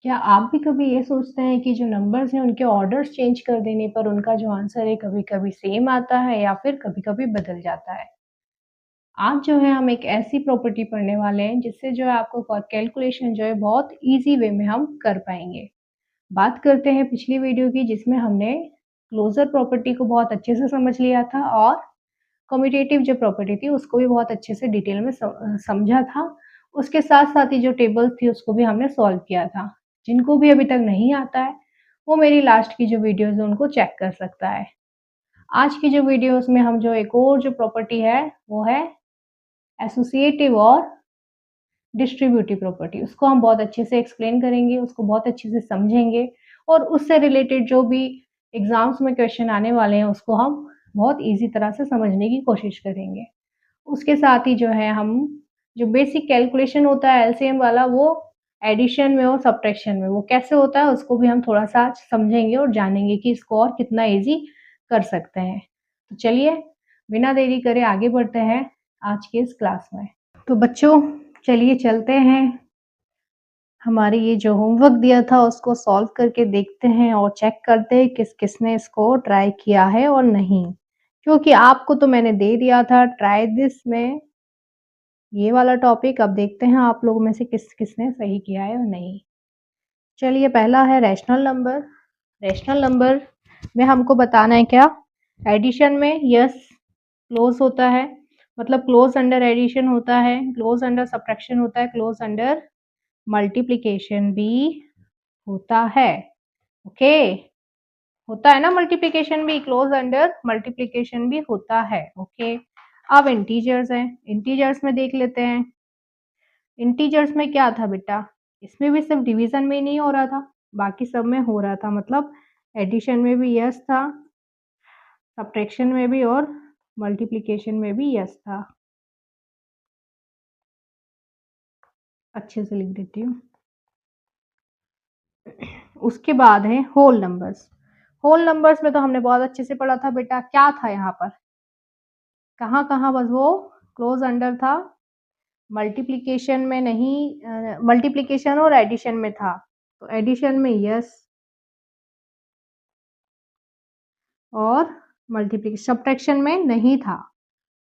क्या आप भी कभी ये सोचते हैं कि जो नंबर्स हैं उनके ऑर्डर्स चेंज कर देने पर उनका जो आंसर है कभी-कभी सेम आता है या फिर कभी-कभी बदल जाता है? आज जो है हम एक ऐसी प्रॉपर्टी पढ़ने वाले हैं जिससे जो है आपको कैलकुलेशन जो है बहुत ईज़ी वे में हम कर पाएँगे। बात करते हैं पिछली वीडियो की जिसमें हमने क्लोज़र प्रॉपर्टी को बहुत अच्छे से समझ लिया था और कम्यूटेटिव जो प्रॉपर्टी थी उसको भी बहुत अच्छे से डिटेल में समझा था। उसके साथ-साथ ही जो टेबल्स थी उसको भी हमने सॉल्व किया था। जिनको भी अभी तक नहीं आता है, वो मेरी लास्ट की जो वीडियोज़ है उनको चेक कर सकता है। आज की जो वीडियोज़ में हम जो एक और जो प्रॉपर्टी है, वो है एसोसिएटिव और डिस्ट्रीब्यूटिव प्रॉपर्टी। उसको हम बहुत अच्छे से एक्सप्लेन करेंगे, उसको बहुत अच्छे से समझेंगे और उससे रिलेटेड जो भी एग्ज़ाम्स में क्वेश्चन आने वाले हैं, उसको हम बहुत ईज़ी तरह से समझने की कोशिश करेंगे। उसके साथ ही जो है हम जो बेसिक कैलकुलेशन होता है एलसीएम वाला वो एडिशन में और सब्ट्रैक्शन में वो कैसे होता है उसको भी हम थोड़ा-सा आज समझेंगे और जानेंगे कि इसको और कितना ईज़ी कर सकते हैं। तो चलिए बिना देरी करे आगे बढ़ते हैं आज के इस क्लास में। तो बच्चों चलिए चलते हैं, हमारे ये जो होमवर्क दिया था उसको सॉल्व करके देखते हैं और चेक करते हैं किस-किसने इसको ट्राई किया है और नहीं। क्योंकि आपको तो मैंने दे दिया था ट्राई दिस में ये वाला टॉपिक, अब देखते हैं आप लोगों में से किस-किसने सही किया है और नहीं। चलिए पहला है रैशनल नंबर। रैशनल नंबर में हमको बताना है क्या? एडिशन में यस क्लोज़ होता है, मतलब क्लोज़ अंडर एडिशन होता है, क्लोज़ अंडर सब्ट्रैक्शन होता है, क्लोज़ अंडर मल्टीप्लिकेशन भी होता है। ओके, होता है ना मल्टीप्लिकेशन भी, क्लोज़ अंडर मल्टीप्लिकेशन भी होता है। ओके, अब इंटीजर्स हैं, इंटीजर्स में देख लेते हैं। इंटीजर्स में क्या था बेटा? इसमें भी सिर्फ डिवीजन में ही नहीं हो रहा था, बाकी सब में हो रहा था, मतलब एडिशन में भी यस था, सब्ट्रैक्शन में भी और मल्टीप्लिकेशन में भी यस था। अच्छे से लिख देती हूँ। उसके बाद है होल नंबर्स। होल नंबर्स में तो हमने बहुत अच्छे से पढ़ा था बेटा, क्या था यहाँ पर? कहाँ-कहाँ बस वो क्लोज अंडर था, मल्टीप्लिकेशन में नहीं, मल्टीप्लिकेशन और एडिशन में था। तो एडिशन में यस और मल्टीप्लिकेशन, सब्ट्रैक्शन में नहीं था।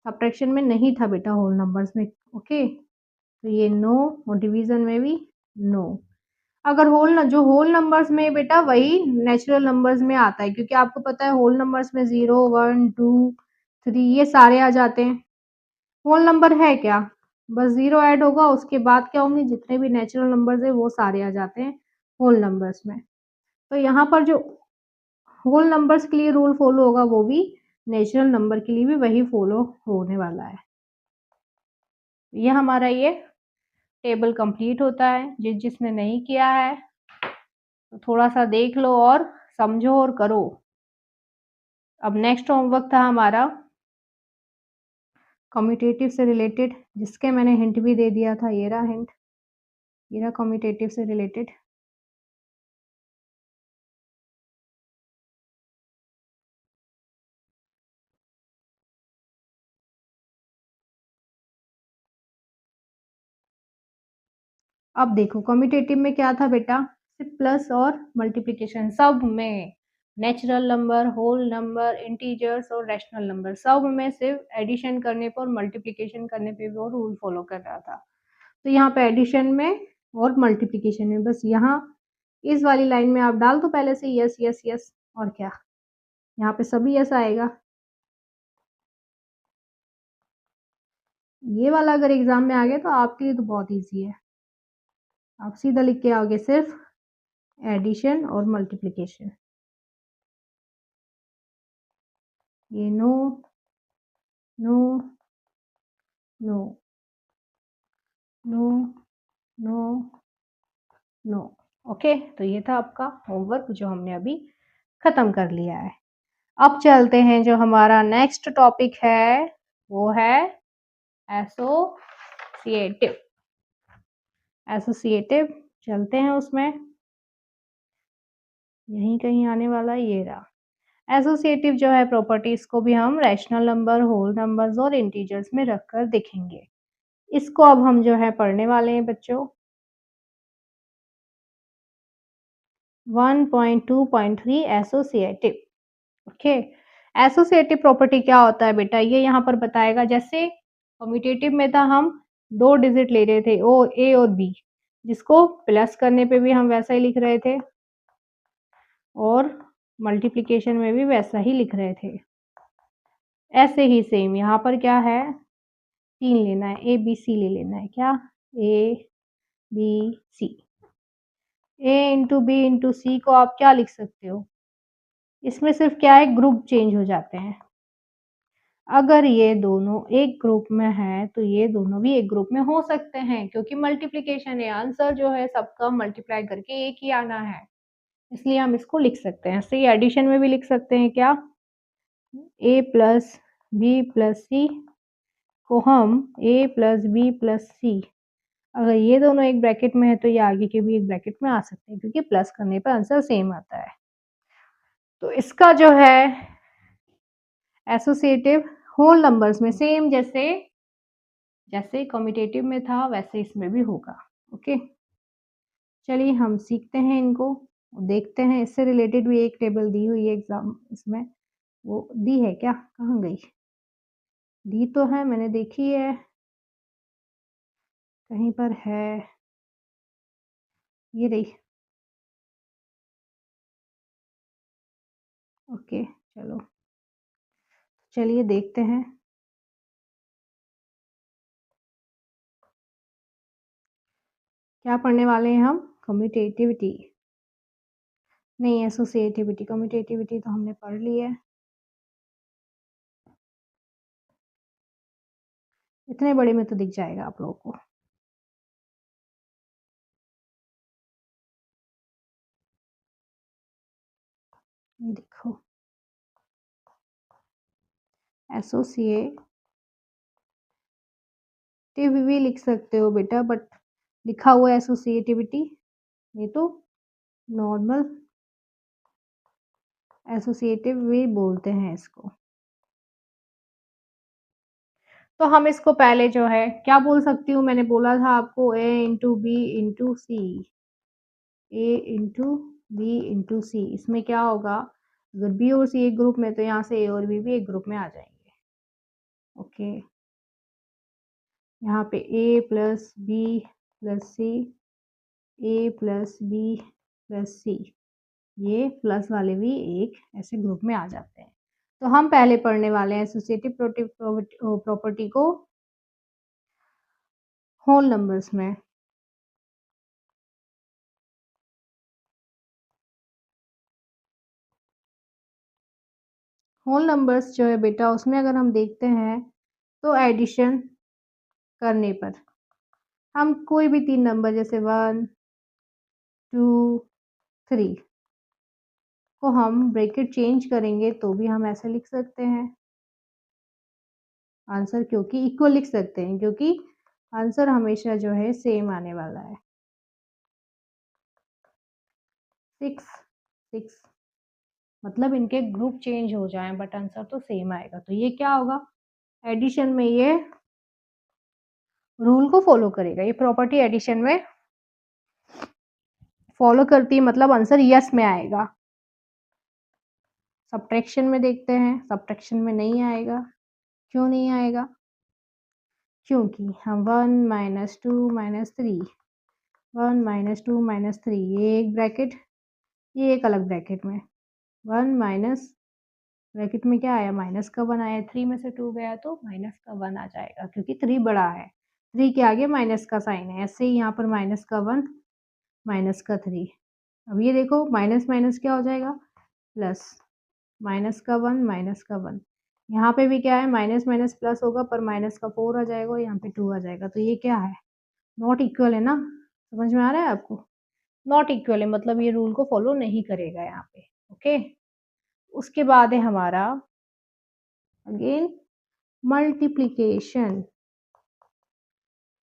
सब्ट्रैक्शन में नहीं था बेटा होल नंबर्स में। ओके, तो ये नो और डिवीजन में भी नो। अगर जो होल नंबर्स में बेटा वही नेचुरल नंबर्स में आता है, क्योंकि आपको पता है होल नंबर्स में 0 1 2 3 ये सारे आ जाते हैं। होल नंबर है क्या? बस 0 ऐड होगा, उसके बाद क्या होंगे, जितने भी नेचुरल नंबर्स है वो सारे आ जाते हैं होल नंबर्स में। तो यहाँ पर जो होल नंबर्स के लिए रूल फॉलो होगा वो भी नेचुरल नंबर के लिए भी वही फॉलो होने वाला है। ये हमारा ये टेबल कंप्लीट होता है। जिसने नहीं किया है तो थोड़ा सा देख लो और समझो और करो। अब नेक्स्ट होमवर्क था हमारा कम्यूटेटिव से रिलेटेड, जिसके मैंने हिंट भी दे दिया था। ये रहा हिंट, ये रहा कम्यूटेटिव से रिलेटेड। अब देखो कम्यूटेटिव में क्या था बेटा, सिर्फ प्लस और मल्टीप्लिकेशन, सब में natural number, whole number, integers और रैशनल नंबर, सब में सिर्फ एडिशन करने पर, मल्टीप्लिकेशन करने पे वो रूल फॉलो कर रहा था। तो यहाँ पे एडिशन में और मल्टीप्लिकेशन में बस यहाँ इस वाली लाइन में आप डाल दो पहले से यस यस यस, और क्या यहाँ पे सभी यस आएगा। ये वाला अगर एग्जाम में आ गया तो आपके लिए तो बहुत इजी है, आप सीधा लिख के आओगे सिर्फ एडिशन और मल्टीप्लिकेशन। ये no no no no no no. Okay, तो ये था आपका होमवर्क जो हमने अभी खत्म कर लिया है। अब चलते हैं, जो हमारा नेक्स्ट टॉपिक है वो है एसोसिएटिव। एसोसिएटिव चलते हैं उसमें, यहीं कहीं आने वाला ये रहा। एसोसिएटिव जो है प्रॉपर्टी, इसको भी हम रैशनल नंबर, होल नंबर्स और इंटीजर्स में रखकर देखेंगे। इसको अब हम जो है पढ़ने वाले हैं बच्चों। 1.2.3 एसोसिएटिव। ओके, एसोसिएटिव प्रॉपर्टी क्या होता है बेटा, ये यहाँ पर बताएगा। जैसे कम्यूटेटिव में था, हम 2 डिजिट ले रहे थे, ओ ए और बी, जिसको प्लस करने पे भी हम वैसा ही लिख रहे थे और मल्टीप्लिकेशन में भी वैसा ही लिख रहे थे। ऐसे ही सेम यहाँ पर क्या है, 3 लेना है, ए बी सी ले लेना है। क्या, A B C. A into B into C को आप क्या लिख सकते हो, इसमें सिर्फ क्या है, ग्रुप चेंज हो जाते हैं। अगर ये दोनों एक ग्रुप में है तो ये दोनों भी एक ग्रुप में हो सकते हैं, क्योंकि मल्टीप्लिकेशन है, आंसर जो है सबका मल्टीप्लाई करके एक ही आना है, इसलिए हम इसको लिख सकते हैं। ऐसे ही एडिशन में भी लिख सकते हैं। क्या, ए प्लस बी प्लस सी को हम ए प्लस बी प्लस सी, अगर ये दोनों एक ब्रैकेट में है तो ये आगे के भी एक ब्रैकेट में आ सकते हैं, क्योंकि प्लस करने पर आंसर सेम आता है। तो इसका जो है एसोसिएटिव होल नंबर्स में सेम जैसे जैसे कम्यूटेटिव में था वैसे इसमें भी होगा। ओके, चलिए हम सीखते हैं इनको, देखते हैं। इससे रिलेटेड भी एक टेबल दी हुई है एग्जाम इसमें, वो दी है क्या, कहाँ गई, दी तो है, मैंने देखी है, कहीं पर है, ये रही। ओके, चलो चलिए देखते हैं। क्या पढ़ने वाले हैं हम, कम्यूटेटिविटी नहीं, एसोसिएटिविटी। कम्यूटेटिविटी तो हमने पढ़ ली है, इतने बड़े में तो दिख जाएगा आप लोगों को। ये देखो, एसोसिएटिव भी लिख सकते हो बेटा, बट लिखा हुआ है एसोसिएटिविटी, ये तो नॉर्मल एसोसिएटिव भी बोलते हैं इसको। तो हम इसको पहले जो है क्या बोल सकती हूँ, मैंने बोला था आपको, ए into B into C, A into B into सी। इसमें क्या होगा, अगर बी और सी एक ग्रुप में तो यहाँ से ए और बी भी एक ग्रुप में आ जाएंगे। ओके, यहाँ पे ए प्लस बी प्लस सी, ए प्लस बी प्लस सी, ये प्लस वाले भी एक ऐसे ग्रुप में आ जाते हैं। तो हम पहले पढ़ने वाले हैं एसोसिएटिव प्रॉपर्टी को होल नंबर्स में। होल नंबर्स जो है बेटा, उसमें अगर हम देखते हैं तो एडिशन करने पर हम कोई भी 3 नंबर जैसे 1 2 3 को हम ब्रैकेट चेंज करेंगे तो भी हम ऐसे लिख सकते हैं आंसर, क्योंकि इक्वल लिख सकते हैं, क्योंकि आंसर हमेशा जो है सेम आने वाला है। 6 6 मतलब इनके ग्रुप चेंज हो जाएं बट आंसर तो सेम आएगा, तो ये क्या होगा, एडिशन में ये रूल को फॉलो करेगा, ये प्रॉपर्टी एडिशन में फॉलो करती है, मतलब आंसर यस में आएगा। सब्ट्रैक्शन में देखते हैं, सब्ट्रैक्शन में नहीं आएगा। क्यों नहीं आएगा, क्योंकि हम 1 माइनस 2 माइनस 3, 1 माइनस 2 माइनस 3, ये एक ब्रैकेट, ये एक अलग ब्रैकेट में, 1 माइनस ब्रैकेट में क्या आया, माइनस का 1 आया, 3 में से 2 गया तो माइनस का 1 आ जाएगा, क्योंकि 3 बड़ा है, 3 के आगे माइनस का साइन है। ऐसे ही यहाँ पर माइनस का 1 माइनस का 3, अब ये देखो माइनस माइनस क्या हो जाएगा, प्लस, माइनस का 1 माइनस का 1, यहाँ पे भी क्या है, माइनस माइनस प्लस होगा, पर माइनस का 4 आ जाएगा, यहाँ पे 2 आ जाएगा, तो ये क्या है, नॉट इक्वल है ना। समझ में आ रहा है आपको, नॉट इक्वल है मतलब ये रूल को फॉलो नहीं करेगा यहाँ पे। ओके, उसके बाद है हमारा अगेन मल्टीप्लीकेशन,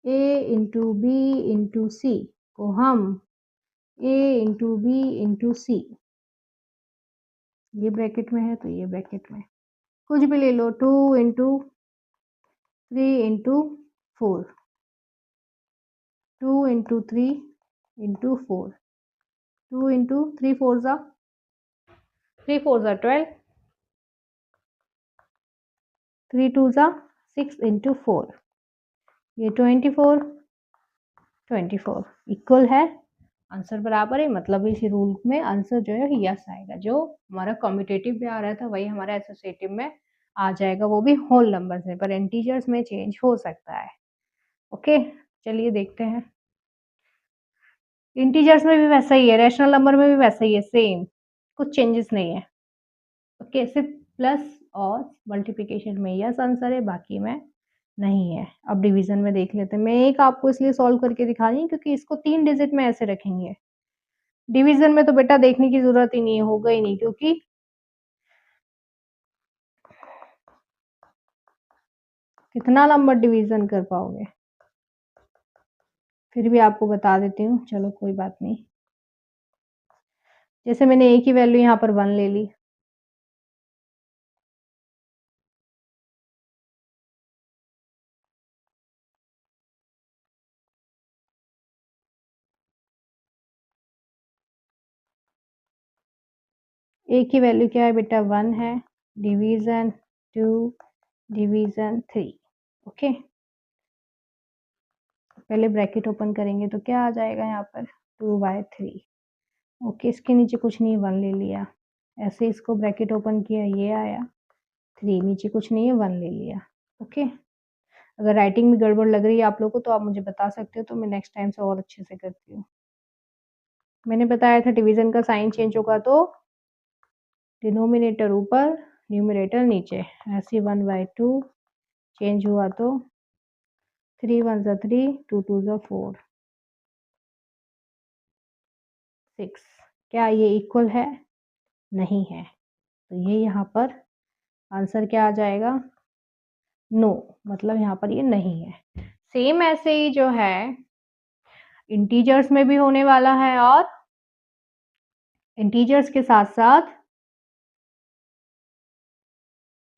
ए इंटू बी इंटू सी को हम ए इंटू बी इंटू सी, ये ब्रैकेट में है तो ये ब्रैकेट में, कुछ भी ले लो, 2 into 3 into 4, 2 into 3 into 4, 2 into 3 4 ज़ा 12, 3 2 ज़ा 6 इंटू 4, ये 24 इक्वल है, आंसर बराबर है, मतलब इस रूल में आंसर जो है यस आएगा। जो हमारा कम्यूटेटिव में आ रहा था वही हमारा एसोसिएटिव में आ जाएगा, वो भी होल नंबर्स में, पर इंटीजर्स में चेंज हो सकता है। ओके, चलिए देखते हैं। इंटीजर्स में भी वैसा ही है, रैशनल नंबर में भी वैसा ही है, सेम, कुछ चेंजेस नहीं है। ओके, सिर्फ प्लस और मल्टीप्लिकेशन में यस आंसर है, बाकी में नहीं है। अब डिवीजन में देख लेते हैं। मैं एक आपको इसलिए सॉल्व करके दिखा रही हूँ क्योंकि इसको 3 डिजिट में ऐसे रखेंगे। डिवीजन में तो बेटा देखने की जरूरत ही नहीं है, होगा ही नहीं, क्योंकि कितना नंबर डिवीजन कर पाओगे। फिर भी आपको बता देती हूँ, चलो कोई बात नहीं। जैसे मैंने ए की वैल्यू यहाँ पर 1 ले ली, ए की वैल्यू क्या है बेटा 1 है, डिवीजन 2, डिवीजन 3। ओके, पहले ब्रैकेट ओपन करेंगे तो क्या आ जाएगा यहाँ पर 2/3। ओके, इसके नीचे कुछ नहीं, 1 ले लिया, ऐसे इसको ब्रैकेट ओपन किया, ये आया 3, नीचे कुछ नहीं है, 1 ले लिया। ओके, अगर राइटिंग में गड़बड़ लग रही है आप लोगों को तो आप मुझे बता सकते हो, तो मैं नेक्स्ट टाइम से और अच्छे से करती हूँ। मैंने बताया था डिवीजन का साइन चेंज होगा तो डिनोमिनेटर ऊपर, न्यूमरेटर नीचे, ऐसे 1/2 चेंज हुआ तो 3 1 ज़ा 3, 2 2 ज़ा 4, 6। क्या ये इक्वल है? नहीं है, तो ये यहाँ पर आंसर क्या आ जाएगा? नो, मतलब यहाँ पर ये नहीं है। सेम ऐसे ही जो है इंटीजर्स में भी होने वाला है, और इंटीजर्स के साथ साथ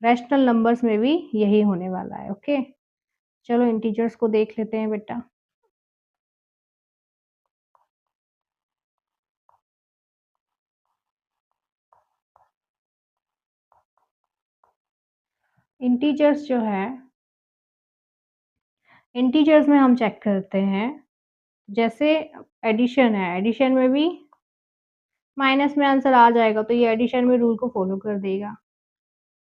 रैशनल नंबर्स में भी यही होने वाला है। ओके, चलो इंटीजर्स को देख लेते हैं बेटा। इंटीजर्स जो है, इंटीजर्स में हम चेक करते हैं, जैसे एडिशन है, एडिशन में भी माइनस में आंसर आ जाएगा तो ये एडिशन में रूल को फॉलो कर देगा।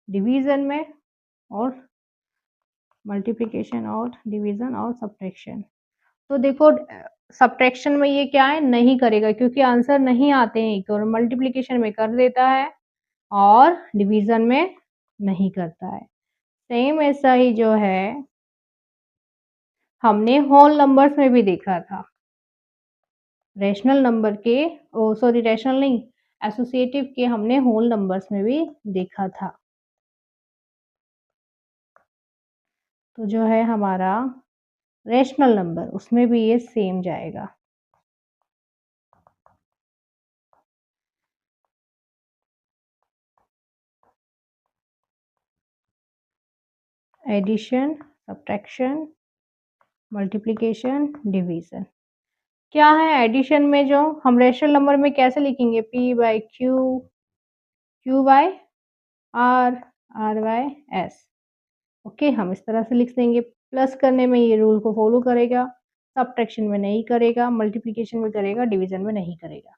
डिवीजन में और मल्टीप्लिकेशन और डिवीजन और सब्ट्रैक्शन, तो देखो सब्ट्रैक्शन में ये क्या है, नहीं करेगा क्योंकि आंसर नहीं आते हैं इक्वल। मल्टीप्लिकेशन में कर देता है और डिवीजन में नहीं करता है। सेम ऐसा ही जो है हमने होल नंबर्स में भी देखा था, रैशनल नंबर के, ओ सॉरी रैशनल नहीं, एसोसिएटिव के हमने होल नंबर्स में भी देखा था। तो जो है हमारा रैशनल नंबर, उसमें भी ये सेम जाएगा। Addition, subtraction, multiplication, division. क्या है एडिशन में, जो हम रैशनल नंबर में कैसे लिखेंगे, p/q, q/r, r/s। ओके, हम इस तरह से लिख देंगे। प्लस करने में ये रूल को फॉलो करेगा, सब्ट्रैक्शन में नहीं करेगा, मल्टीप्लिकेशन में करेगा, डिवीजन में नहीं करेगा।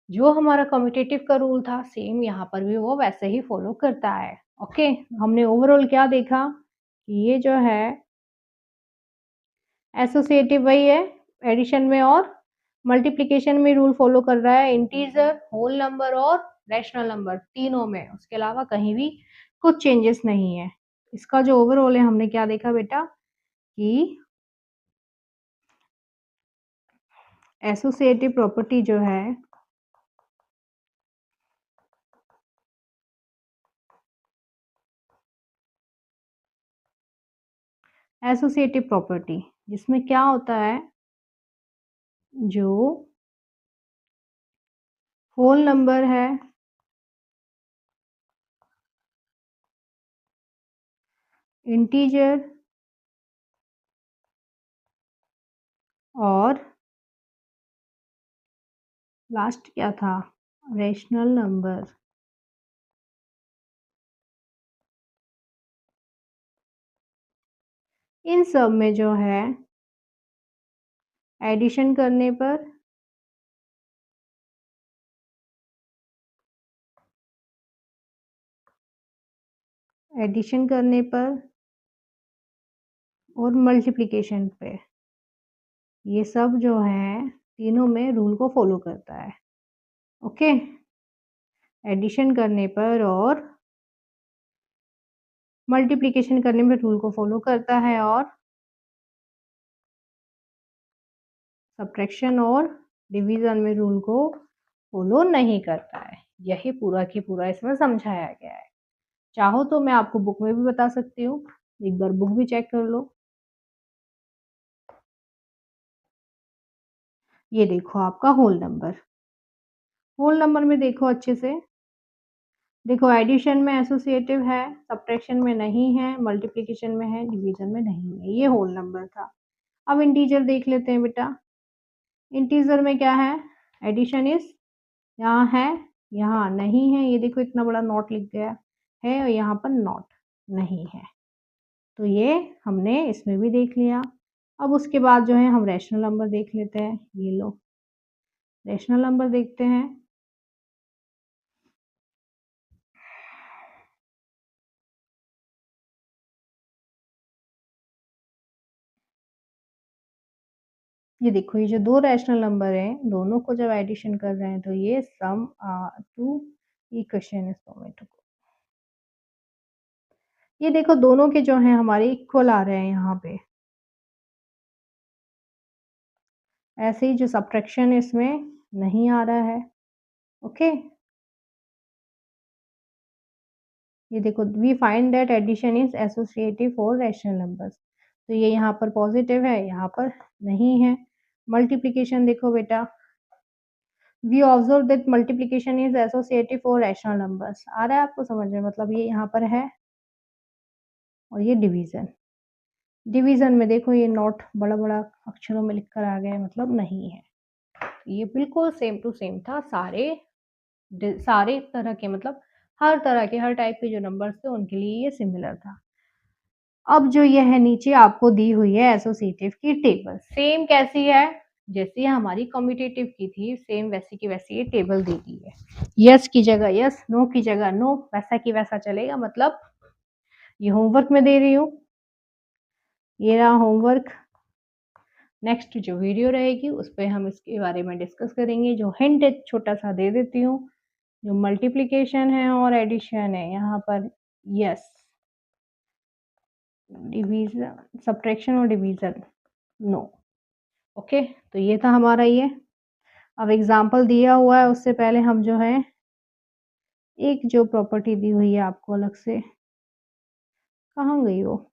जो हमारा कम्यूटेटिव का रूल था सेम यहाँ पर भी वो वैसे ही फॉलो करता है। ओके, हमने ओवरऑल क्या देखा कि ये जो है एसोसिएटिव वही है, एडिशन में और मल्टीप्लिकेशन में रूल फॉलो कर रहा है, इंटीजर, होल नंबर और रैशनल नंबर तीनों में, उसके अलावा कहीं भी कुछ चेंजेस नहीं है। इसका जो ओवरऑल है हमने क्या देखा बेटा कि एसोसिएटिव प्रॉपर्टी जो है, एसोसिएटिव प्रॉपर्टी जिसमें क्या होता है, जो होल नंबर है इंटीजर और लास्ट क्या था? Rational number. इन सब में जो है एडिशन करने पर और मल्टीप्लिकेशन पे, ये सब जो है तीनों में रूल को फॉलो करता है। ओके, एडिशन करने पर और मल्टीप्लिकेशन करने में रूल को फॉलो करता है और सब्ट्रैक्शन और डिवीजन में रूल को फॉलो नहीं करता है। यही पूरा की पूरा इसमें समझाया गया है। चाहो तो मैं आपको बुक में भी बता सकती हूँ, एक बार बुक भी चेक कर लो। ये देखो आपका होल नंबर में देखो अच्छे से, देखो एडिशन में एसोसिएटिव है, सब्ट्रैक्शन में नहीं है, मल्टीप्लिकेशन में है, डिवीजन में नहीं है। ये होल नंबर था। अब इंटीजर देख लेते हैं बेटा। इंटीजर में क्या है? एडिशन इज, यहाँ है, यहाँ नहीं है। ये देखो इतना बड़ा नॉट लिख गया है और यहाँ पर नॉट नहीं है। तो ये हमने इसमें भी देख लिया। अब उसके बाद जो है हम रैशनल नंबर देख लेते हैं। ये लो, रैशनल नंबर देखते हैं। ये देखो, ये जो दो रैशनल नंबर हैं, दोनों को जब एडिशन कर रहे हैं तो ये सम टू इक्वेशन इज फॉर्मेट। ये देखो दोनों के जो हैं हमारे इक्वल आ रहे हैं यहाँ पे। ऐसे ही जो सब्ट्रैक्शन इसमें नहीं आ रहा है। ओके, ये देखो, we find that addition is associative for rational numbers. तो ये यहाँ पर पॉजिटिव है, यहाँ पर नहीं है। मल्टीप्लिकेशन देखो बेटा, we observe that multiplication is associative for rational numbers. आ रहा है आपको समझ में? मतलब ये यहाँ पर है। और ये डिवीजन, डिवीजन में देखो ये नोट बड़ा बड़ा अक्षरों में लिख कर आ गया, मतलब नहीं है। ये बिल्कुल सेम टू सेम था। सारे तरह के, मतलब हर तरह के, हर टाइप के जो नंबर्स थे उनके लिए ये सिमिलर था। अब जो ये है नीचे आपको दी हुई है एसोसिएटिव की टेबल। सेम कैसी है? जैसी हमारी कम्यूटेटिव की थी, सेम वैसी की वैसी ये टेबल दी गई है। यस की जगह यस, नो की जगह नो, वैसा की वैसा चलेगा। मतलब ये होमवर्क में दे रही हूँ, ये रहा होमवर्क। नेक्स्ट जो वीडियो रहेगी उस पर हम इसके बारे में डिस्कस करेंगे। जो हिंट छोटा सा दे देती हूँ, जो मल्टीप्लिकेशन है और एडिशन है यहाँ पर यस, डिवीजन, सब्ट्रैक्शन और डिवीजन नो। ओके, तो ये था हमारा ये। अब एग्जाम्पल दिया हुआ है, उससे पहले हम जो है एक जो प्रॉपर्टी दी हुई है आपको अलग से, कहाँ गई वो?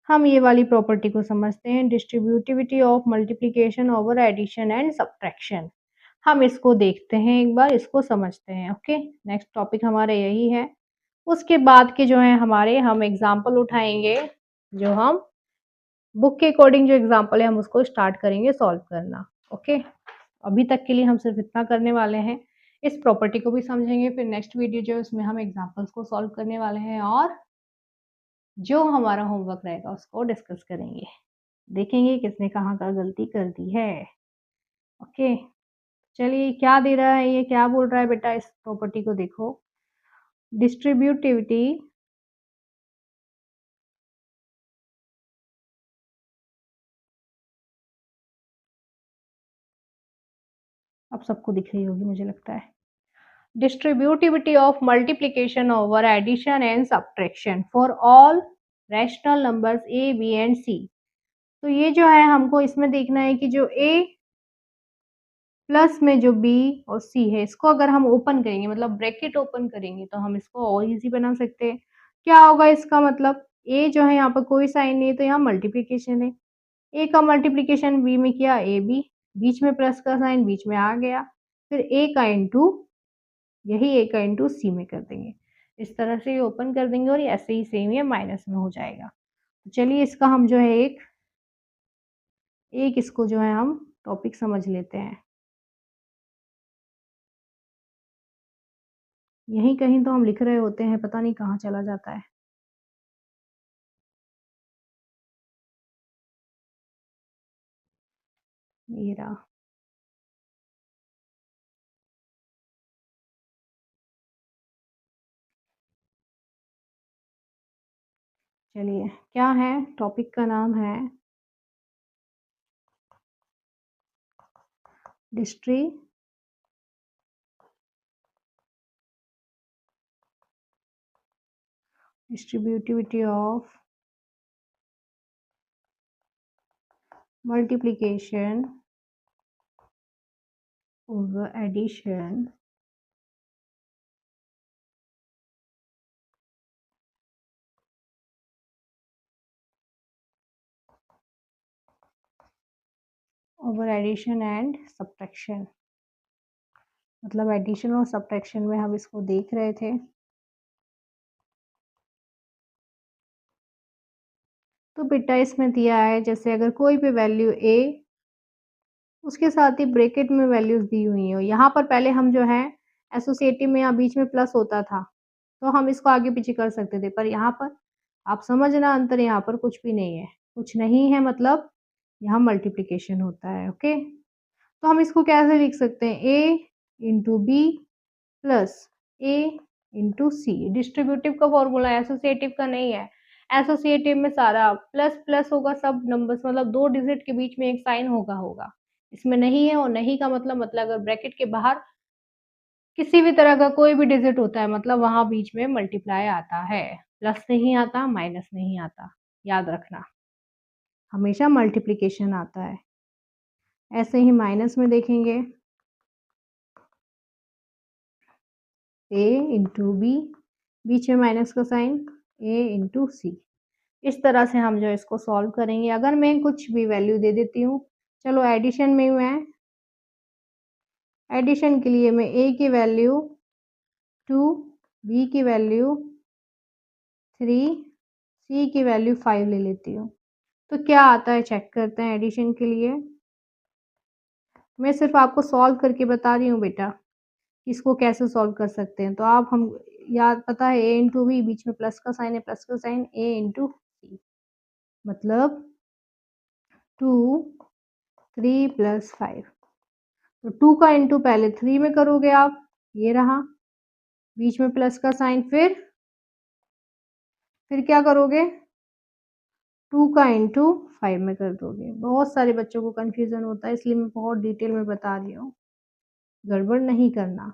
हम ये वाली प्रॉपर्टी को समझते हैं, distributivity of multiplication over addition and subtraction. हम इसको देखते हैं एक बार, इसको समझते हैं। ओके, नेक्स्ट टॉपिक हमारा यही है। उसके बाद के जो है हमारे, हम एग्जाम्पल उठाएंगे। जो हम बुक के अकॉर्डिंग जो एग्जाम्पल है हम उसको स्टार्ट करेंगे सॉल्व करना। ओके, अभी तक के लिए हम सिर्फ इतना करने वाले हैं। इस प्रॉपर्टी को भी समझेंगे, फिर नेक्स्ट वीडियो जो है उसमें हम एग्जाम्पल्स को सॉल्व करने वाले हैं और जो हमारा होमवर्क रहेगा उसको डिस्कस करेंगे। देखेंगे किसने कहाँ का गलती कर दी है। ओके, चलिए, क्या दे रहा है ये, क्या बोल रहा है बेटा? इस प्रॉपर्टी को देखो, डिस्ट्रीब्यूटिविटी अब सबको दिख रही होगी मुझे लगता है। Distributivity of multiplication over addition and subtraction for all rational numbers A B and C. तो ये जो है हमको इसमें देखना है कि जो ए प्लस में जो बी और सी है, इसको अगर हम ओपन करेंगे, मतलब ब्रैकेट ओपन करेंगे, तो हम इसको और इजी बना सकते हैं। क्या होगा इसका मतलब? ए जो है यहाँ पर कोई साइन नहीं है तो यहाँ मल्टीप्लिकेशन है। ए का मल्टीप्लिकेशन बी में किया, ए बी, बीच में प्लस का साइन बीच में आ गया, फिर ए का इंटू, यही ए का इंटू सी में कर देंगे। इस तरह से ये ओपन कर देंगे और ये ऐसे ही सेम ये माइनस में हो जाएगा। तो चलिए इसका हम जो है एक इसको जो है हम टॉपिक समझ लेते हैं। यहीं कहीं तो हम लिख रहे होते हैं, पता नहीं कहाँ चला जाता है। ये रहा। चलिए, क्या है टॉपिक का नाम है distributivity of multiplication over addition and subtraction। मतलब एडिशन और सब्ट्रैक्शन में हम इसको देख रहे थे। तो बेटा इसमें दिया है, जैसे अगर कोई भी वैल्यू ए, उसके साथ ही ब्रैकेट में वैल्यूज दी हुई हो। यहाँ पर पहले हम जो है एसोसिएटिव में यहाँ बीच में प्लस होता था, तो हम इसको आगे पीछे कर सकते थे, पर यहाँ पर आप समझना अंतर, यहाँ पर कुछ भी नहीं है, कुछ नहीं है, मतलब यहाँ मल्टीप्लिकेशन होता है। ओके, तो हम इसको कैसे लिख सकते हैं, ए इंटू बी प्लस ए इंटू सी। डिस्ट्रीब्यूटिव का फॉर्मूला है, एसोसिएटिव का नहीं है। एसोसिएटिव में सारा प्लस प्लस होगा, सब नंबर्स, मतलब 2 डिजिट के बीच में एक साइन होगा। इसमें नहीं है, और नहीं का मतलब अगर ब्रैकेट के बाहर किसी भी तरह का कोई भी डिजिट होता है, मतलब वहाँ बीच में मल्टीप्लाई आता है, प्लस नहीं आता, माइनस नहीं आता, याद रखना, हमेशा मल्टीप्लिकेशन आता है। ऐसे ही माइनस में देखेंगे, ए इंटू बी, बीच में माइनस का साइन, ए इंटू सी। इस तरह से हम जो इसको सॉल्व करेंगे। अगर मैं कुछ भी वैल्यू दे देती हूँ, चलो एडिशन में मैं एडिशन के लिए मैं ए की वैल्यू 2, बी की वैल्यू 3, सी की वैल्यू 5 ले लेती हूँ, तो क्या आता है चेक करते हैं एडिशन के लिए। मैं सिर्फ आपको सॉल्व करके बता रही हूँ बेटा, इसको कैसे सॉल्व कर सकते हैं। तो आप हम याद पता है, ए इंटू बी, बीच में प्लस का साइन है, प्लस का साइन, ए इंटू सी, मतलब 2, 3 प्लस 5। तो 2 का इंटू पहले 3 में करोगे आप, ये रहा, बीच में प्लस का साइन, फिर क्या करोगे, 2 का इंटू 5 में कर दोगे। बहुत सारे बच्चों को कंफ्यूजन होता है, इसलिए मैं बहुत डिटेल में बता रही हूँ, गड़बड़ नहीं करना।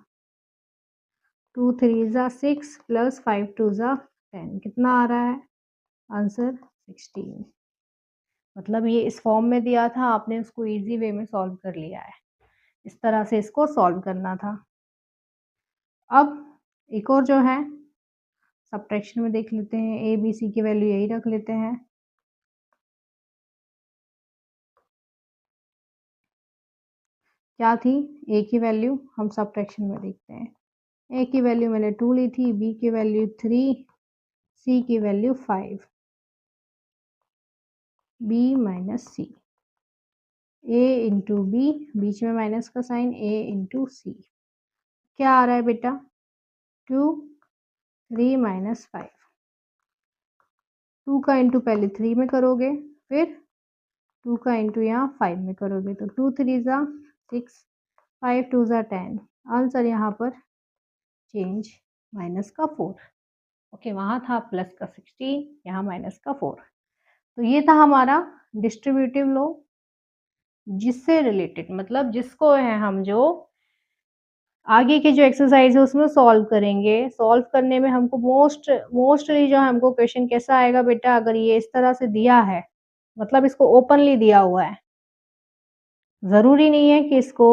2 3 ज़ा 6 प्लस 5 2 ज़ा 10, कितना आ रहा है आंसर, 16। मतलब ये इस फॉर्म में दिया था, आपने उसको इजी वे में सॉल्व कर लिया है। इस तरह से इसको सॉल्व करना था। अब एक और जो है सब्ट्रैक्शन में देख लेते हैं, ए बी सी की वैल्यू यही रख लेते हैं। क्या थी ए की वैल्यू, हम सब्ट्रैक्शन में देखते हैं। ए की वैल्यू मैंने 2 ली थी, बी की वैल्यू 3, सी की value 5, B minus C, A into B, बीच में माइनस का साइन, ए इंटू सी। क्या आ रहा है बेटा, 2 3 माइनस 5। 2 का इंटू पहले 3 में करोगे, फिर 2 का इंटू यहाँ 5 में करोगे, तो 2 3 ज़ा 6, 5 2 ज़ा 10। आंसर यहाँ पर चेंज माइनस का 4। ओके, वहाँ था प्लस का 16, यहाँ माइनस का 4। तो ये था हमारा डिस्ट्रीब्यूटिव लॉ, जिससे रिलेटेड, मतलब जिसको है हम जो आगे की जो एक्सरसाइज है उसमें सॉल्व करेंगे। सॉल्व करने में हमको मोस्टली जो हमको क्वेश्चन कैसा आएगा बेटा, अगर ये इस तरह से दिया है, मतलब इसको ओपनली दिया हुआ है, ज़रूरी नहीं है कि इसको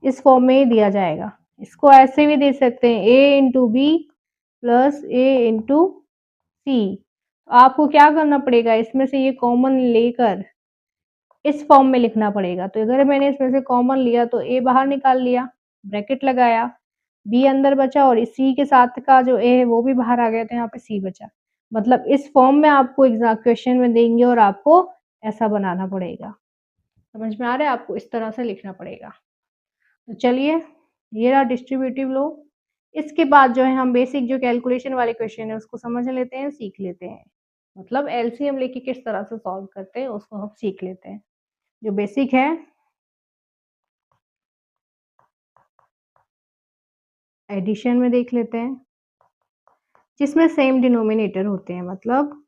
इस फॉर्म में ही दिया जाएगा, इसको ऐसे भी दे सकते हैं, ए इंटू बी प्लस ए इंटू सी। तो आपको क्या करना पड़ेगा, इसमें से ये कॉमन लेकर इस फॉर्म में लिखना पड़ेगा। तो अगर मैंने इसमें से कॉमन लिया तो ए बाहर निकाल लिया, ब्रैकेट लगाया, बी अंदर बचा और इस सी के साथ का जो ए है वो भी बाहर आ गया, तो यहाँ पे सी बचा। मतलब इस फॉर्म में आपको एग्ज़ाम क्वेश्चन में देंगे और आपको ऐसा बनाना पड़ेगा। समझ में आ रहा है? आपको इस तरह से लिखना पड़ेगा। तो चलिए, ये रहा डिस्ट्रीब्यूटिव लॉ। इसके बाद जो है हम बेसिक जो कैलकुलेशन वाले क्वेश्चन है उसको समझ लेते हैं, सीख लेते हैं। मतलब एलसीएम लेके किस तरह से सॉल्व करते हैं उसको हम सीख लेते हैं। जो बेसिक है, एडिशन में देख लेते हैं, जिसमें सेम डिनोमिनेटर होते हैं। मतलब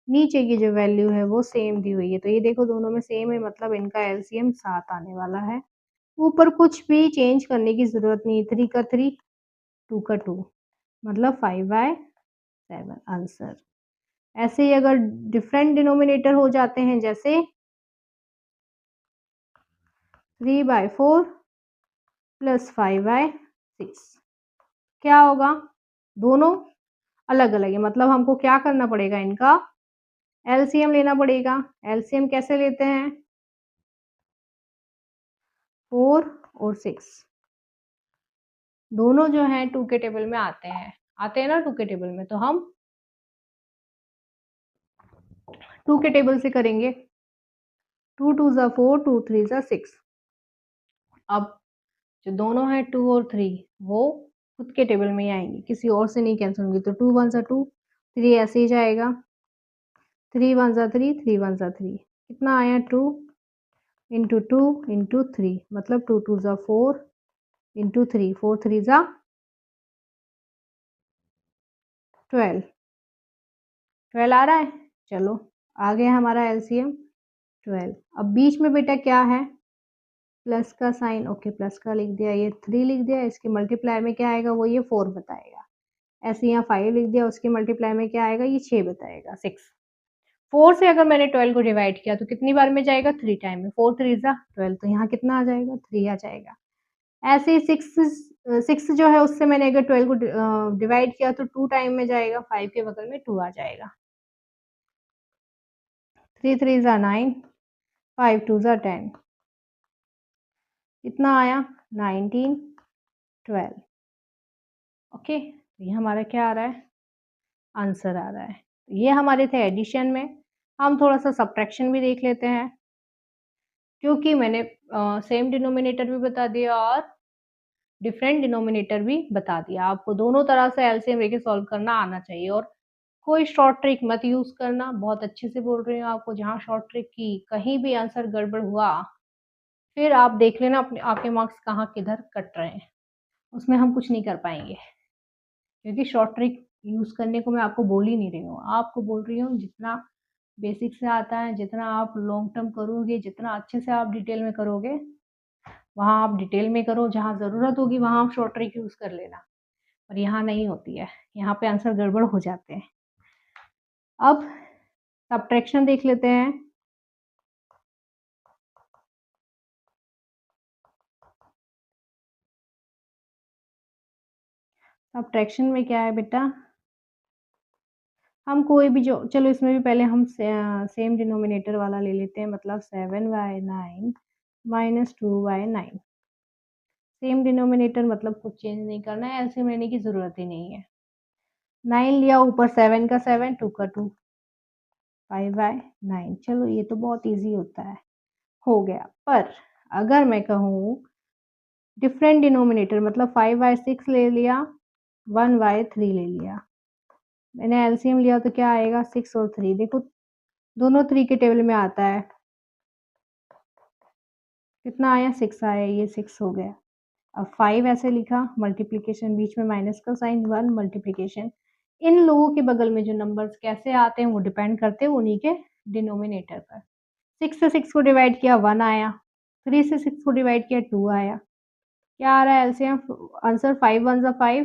नीचे की जो वैल्यू है वो सेम दी हुई है, तो ये देखो दोनों में सेम है, मतलब इनका एलसीएम 7 आने वाला है। ऊपर कुछ भी चेंज करने की ज़रूरत नहीं, 3 का 3, 2 का 2, मतलब 5/7 आंसर। ऐसे ही अगर डिफरेंट डिनोमिनेटर हो जाते हैं, जैसे 3/4 प्लस 5/6, क्या होगा? दोनों अलग अलग है, मतलब हमको क्या करना पड़ेगा, इनका एलसीएम लेना पड़ेगा। एलसीएम कैसे लेते हैं? 4 और 6 दोनों जो हैं 2 के टेबल में आते हैं ना 2 के टेबल में, तो हम 2 के टेबल से करेंगे। 2 2 ज़ा 4, 2 3 ज़ा 6। अब जो दोनों हैं 2 और 3 वो खुद के टेबल में ही आएंगे, किसी और से नहीं कैंसिल होंगी। तो 2 1 ज़ा 2, 3 ऐसे ही जाएगा। 3 1 ज़ा 3, 3 1 ज़ा 3, कितना आया? 2 इंटू 2 इंटू 3, मतलब 2 2 ज़ा 4 इंटू 3, 4 3 ज़ा 12। 12 आ रहा है? चलो, आ गया हमारा एलसीएम 12। अब बीच में बेटा क्या है? प्लस का साइन। ओके, प्लस का लिख दिया, ये 3 लिख दिया, इसके मल्टीप्लाई में क्या आएगा वो ये 4 बताएगा। ऐसे यहाँ 5 लिख दिया, उसके मल्टीप्लाई में क्या आएगा, ये 6 बताएगा। 6 4 से अगर मैंने 12 को डिवाइड किया तो कितनी बार में जाएगा? 3 टाइम में। 4 3 ज़ा 12, तो यहाँ कितना आ जाएगा? 3 आ जाएगा। ऐसे ही 6 जो है उससे मैंने अगर 12 को डिवाइड किया तो 2 टाइम में जाएगा, 5 के बगल में 2 आ जाएगा। 3 3 ज़ा 9, 5 2 ज़ा 10, कितना आया? 19 12। ओके, तो ये हमारा क्या आ रहा है? आंसर आ रहा है। ये हमारे थे एडिशन में। हम थोड़ा-सा सब्ट्रैक्शन भी देख लेते हैं, क्योंकि मैंने सेम डिनोमिनेटर भी बता दिया और डिफरेंट डिनोमिनेटर भी बता दिया। आपको दोनों तरह से एलसीएम लेके सॉल्व करना आना चाहिए और कोई शॉर्ट ट्रिक मत यूज़ करना। बहुत अच्छे से बोल रही हूँ आपको, जहाँ शॉर्ट ट्रिक की कहीं भी आंसर गड़बड़ हुआ, फिर आप देख लेना अपने आपके मार्क्स कहाँ किधर कट रहे हैं। उसमें हम कुछ नहीं कर पाएँगे, क्योंकि शॉर्ट ट्रिक यूज़ करने को मैं आपको बोल ही नहीं रही हूँ। आपको बोल रही हूँ जितना बेसिक से आता है, जितना आप लॉन्ग टर्म करोगे, जितना अच्छे से आप डिटेल में करोगे, वहाँ आप डिटेल में करो, जहाँ ज़रूरत होगी वहाँ आप शॉर्ट ट्रिक यूज़ कर लेना। और यहाँ नहीं होती है, यहाँ पे आंसर गड़बड़ हो जाते हैं। अब सब्ट्रैक्शन देख लेते हैं। सब्ट्रैक्शन में क्या है बेटा, हम कोई भी जो, चलो इसमें भी पहले हम सेम डिनोमिनेटर वाला ले लेते हैं, मतलब 7/9 माइनस 2/9। सेम डिनोमिनेटर मतलब कुछ चेंज नहीं करना है, एलसीएम लेने की ज़रूरत ही नहीं है। 9 लिया, ऊपर 7 का 7, 2 का 2, 5/9। चलो ये तो बहुत ईज़ी होता है, हो गया। पर अगर मैं कहूँ डिफरेंट डिनोमिनेटर, मतलब 5/6 ले लिया, 1/3 ले लिया, मैंने एलसीएम लिया तो क्या आएगा? 6 और 3, देखो दोनों 3 के टेबल में आता है, कितना आया? 6 आया, ये 6 हो गया। अब 5 ऐसे लिखा, मल्टीप्लिकेशन, बीच में माइनस का साइन, 1 मल्टीप्लिकेशन। इन लोगों के बगल में जो नंबर्स कैसे आते हैं वो डिपेंड करते हैं उन्हीं के डिनोमिनेटर पर। 6 से 6 को डिवाइड किया, 1 आया। 3 से 6 को डिवाइड किया, 2 आया। क्या आ रहा है एलसीएम? आंसर 5 1 ज़ा 5,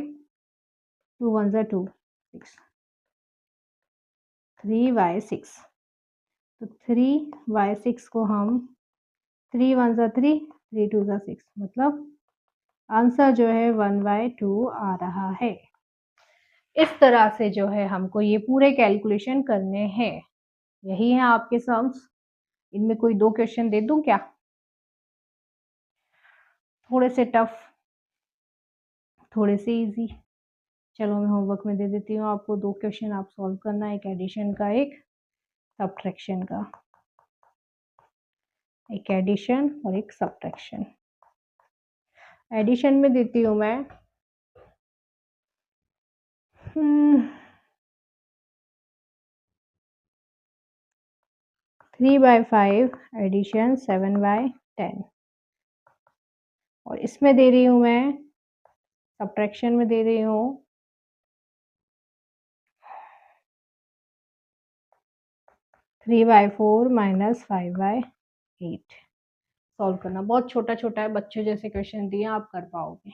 2 1 ज़ा 2, 6, 3/6। तो 3/6 को हम 3 1 ज़ा 3, 3 2 ज़ा 6, मतलब आंसर जो है 1/2 आ रहा है। इस तरह से जो है हमको ये पूरे कैलकुलेशन करने हैं। यही है आपके सम्स। इनमें कोई 2 क्वेश्चन दे दूँ क्या? थोड़े से टफ, थोड़े से ईज़ी। चलो मैं होमवर्क में दे देती हूँ आपको 2 क्वेश्चन आप सॉल्व करना, एक एडिशन का, एक सब्ट्रैक्शन का। एक एडिशन और एक सब्ट्रैक्शन। एडिशन में देती हूँ मैं 3/5 एडिशन 7/10 और इसमें दे रही हूँ मैं, सब्ट्रैक्शन में दे रही हूँ 3/4 माइनस 5/8। सॉल्व करना बहुत छोटा-छोटा है, बच्चों जैसे क्वेश्चन दिए आप कर पाओगे।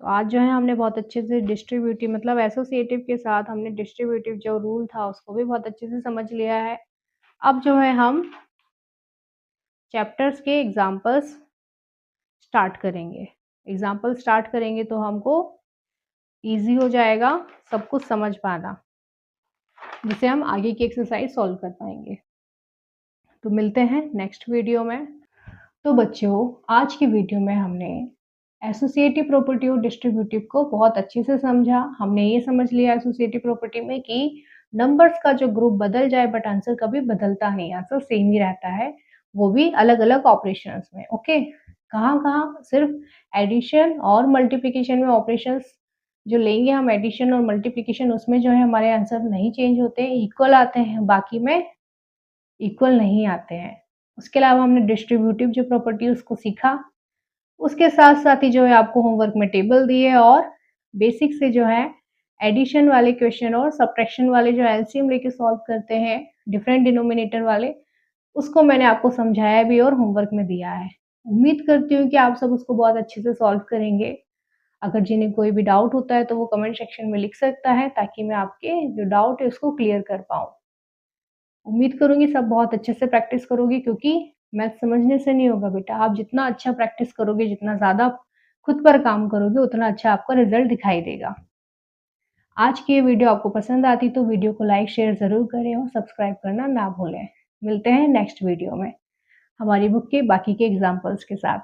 तो आज जो है हमने बहुत अच्छे से डिस्ट्रीब्यूटिव मतलब एसोसिएटिव के साथ हमने डिस्ट्रीब्यूटिव जो रूल था उसको भी बहुत अच्छे से समझ लिया है। अब जो है हम चैप्टर्स के एग्जाम्पल्स स्टार्ट करेंगे। एग्जाम्पल स्टार्ट करेंगे तो हमको ईज़ी हो जाएगा सब कुछ समझ पाना, जिससे हम आगे की एक्सरसाइज सॉल्व कर पाएंगे। तो मिलते हैं नेक्स्ट वीडियो में। तो बच्चों, आज की वीडियो में हमने एसोसिएटिव प्रॉपर्टी और डिस्ट्रीब्यूटिव को बहुत अच्छे से समझा। हमने ये समझ लिया एसोसिएटिव प्रॉपर्टी में कि नंबर्स का जो ग्रुप बदल जाए बट आंसर कभी बदलता नहीं, आंसर सेम ही रहता है, वो भी अलग-अलग ऑपरेशंस में। ओके, कहाँ-कहाँ? सिर्फ एडिशन और मल्टीप्लिकेशन में ऑपरेशंस जो लेंगे हम, एडिशन और मल्टीप्लिकेशन, उसमें जो है हमारे आंसर नहीं चेंज होते हैं, इक्वल आते हैं, बाकी में इक्वल नहीं आते हैं। उसके अलावा हमने डिस्ट्रीब्यूटिव जो प्रॉपर्टी है उसको सीखा। उसके साथ-साथ ही जो है आपको होमवर्क में टेबल दिए और बेसिक से जो है एडिशन वाले क्वेश्चन और सब्ट्रैक्शन वाले जो एलसीएम लेके सॉल्व करते हैं, डिफरेंट डिनोमिनेटर वाले, उसको मैंने आपको समझाया भी और होमवर्क में दिया है। उम्मीद करती हूँ कि आप सब उसको बहुत अच्छे से सॉल्व करेंगे। अगर जिन्हें कोई भी डाउट होता है तो वो कमेंट सेक्शन में लिख सकता है, ताकि मैं आपके जो डाउट है उसको क्लियर कर पाऊँ। उम्मीद करूँगी सब बहुत अच्छे से प्रैक्टिस करोगे, क्योंकि मैथ समझने से नहीं होगा बेटा, आप जितना अच्छा प्रैक्टिस करोगे, जितना ज़्यादा खुद पर काम करोगे, उतना अच्छा आपका रिज़ल्ट दिखाई देगा। आज की ये वीडियो आपको पसंद आती तो वीडियो को लाइक, शेयर ज़रूर करें और सब्सक्राइब करना ना भूलें। मिलते हैं नेक्स्ट वीडियो में, हमारी बुक के बाकी के एग्ज़ाम्पल्स के साथ।